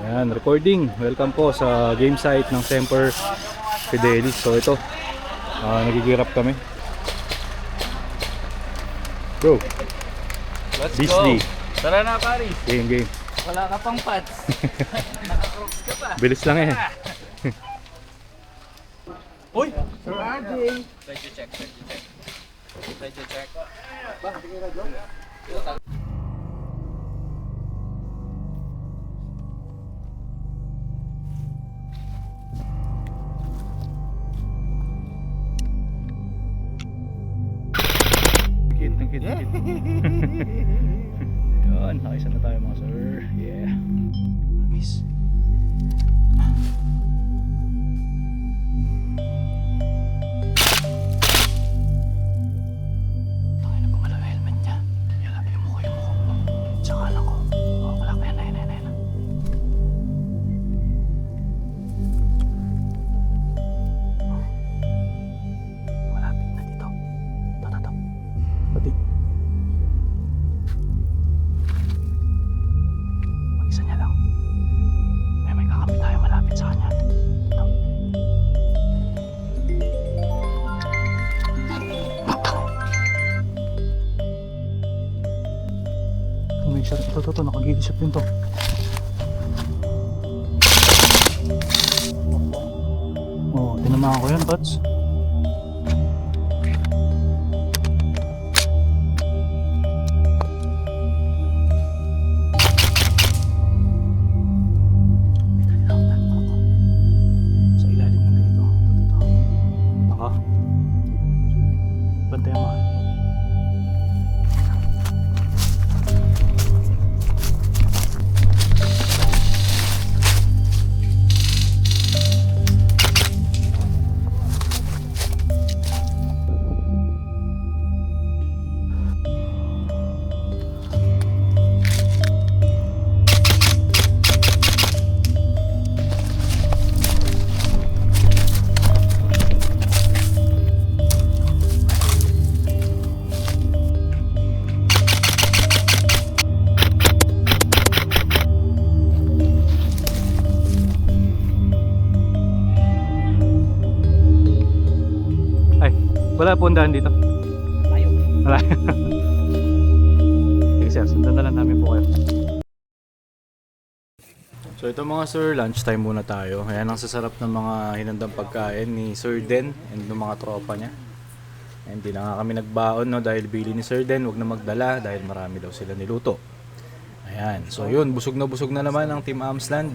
Ayan, recording. Welcome po sa game site ng Semper Fidelis. So ito, nagigirap kami. Bro, Let's Beasley. go! Tara na, pare! Game. Wala ka pang pads. Naka-crocs ka pa. Bilis lang eh. Uy! Sir RJ! Side check. Tangkit. Yun, nakisa na tayo mga sir. Yeah. Miss. Tangin na gumalaw yung helmet niya. Yung mukha ko. Tsaka lang ko. Oh, wala ka yan. Malapit na dito. Tatatap. Pati. Mag-isa niya lang. May kakamit tayo malapit sa kanya. Dito. May shot. Ito. Nakagilishot din to. Oh, tinamaan ko yan, Tots. Sa ilalim ng ganito. Ito. Naka. Bantay mo. Wala po undahan dito. Wala. Okay sir, sundan na lang namin po kayo. So ito mga sir, lunch time muna tayo. Ayan ang sasarap ng mga hinandang pagkain ni Sir Den and ng mga tropa niya. Hindi na nga kami nagbaon no, dahil bili ni Sir Den, wag na magdala dahil marami daw sila niluto. Ayan, so yun, busog na naman ang Team Amsland.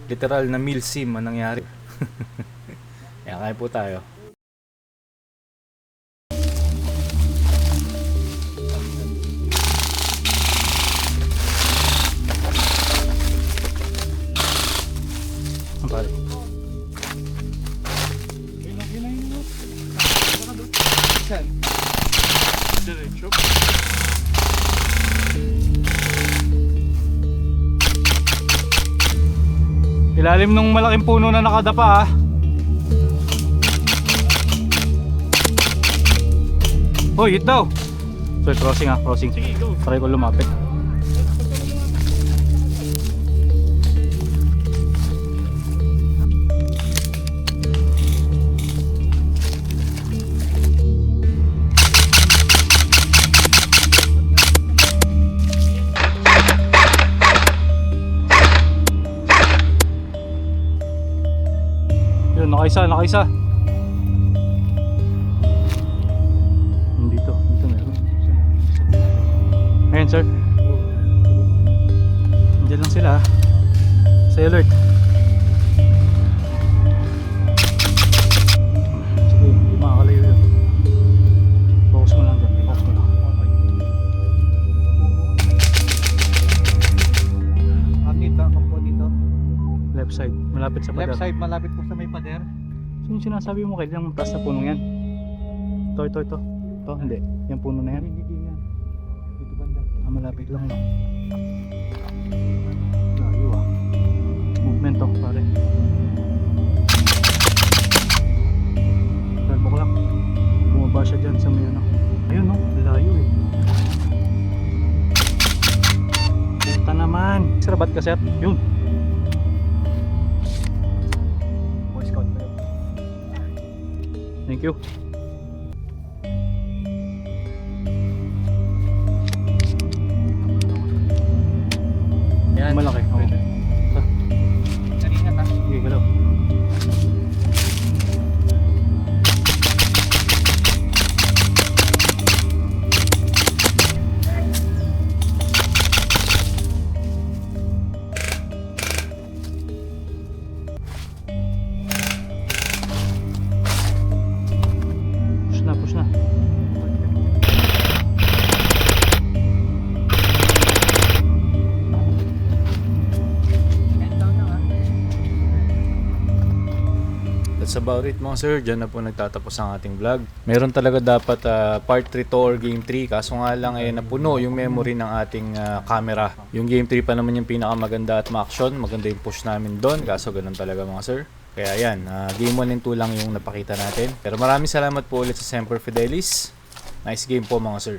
Literal na meal sim ang nangyari. Ayan, kaya po tayo. Pare. Diretso. Ilalim ng malaking puno na nakadapa ah. Hoy, hit daw. So crossing. Sige, go. Try ko lumapit. Yun, nakaisa. Dito meron. Ayan sir. Diyan lang sila. Stay alert. Sige, hindi makakalayo yun. Focus mo lang dyan. Left side, malapit sa pader. Left side, malapit po sa may pader. So yung sinasabi mo kailang taas na puno yan? Ito. Ito, hindi. Yung puno na yan. Hindi yan. Dito banda. Malapit lang no. Layo ah. Movement to pare. Talbok lang. Bumaba siya dyan sa may ano. Ayun no, layo eh. Puta naman. Sarabat ka sir. Yun. Thank you. Yan. Malaki. Oh. Kanina ta. Sige, galaw. Push na. That's about it mga sir. Diyan na po nagtatapos ang ating vlog. Meron talaga dapat part 3 to or game 3. Kaso nga lang napuno yung memory ng ating camera. Yung game 3 pa naman yung pinakamaganda at ma-action. Maganda yung push namin doon. Kaso ganun talaga mga sir. Kaya yan, game 1 and 2 lang yung napakita natin. Pero maraming salamat po ulit sa Semper Fidelis. Nice game po mga sir.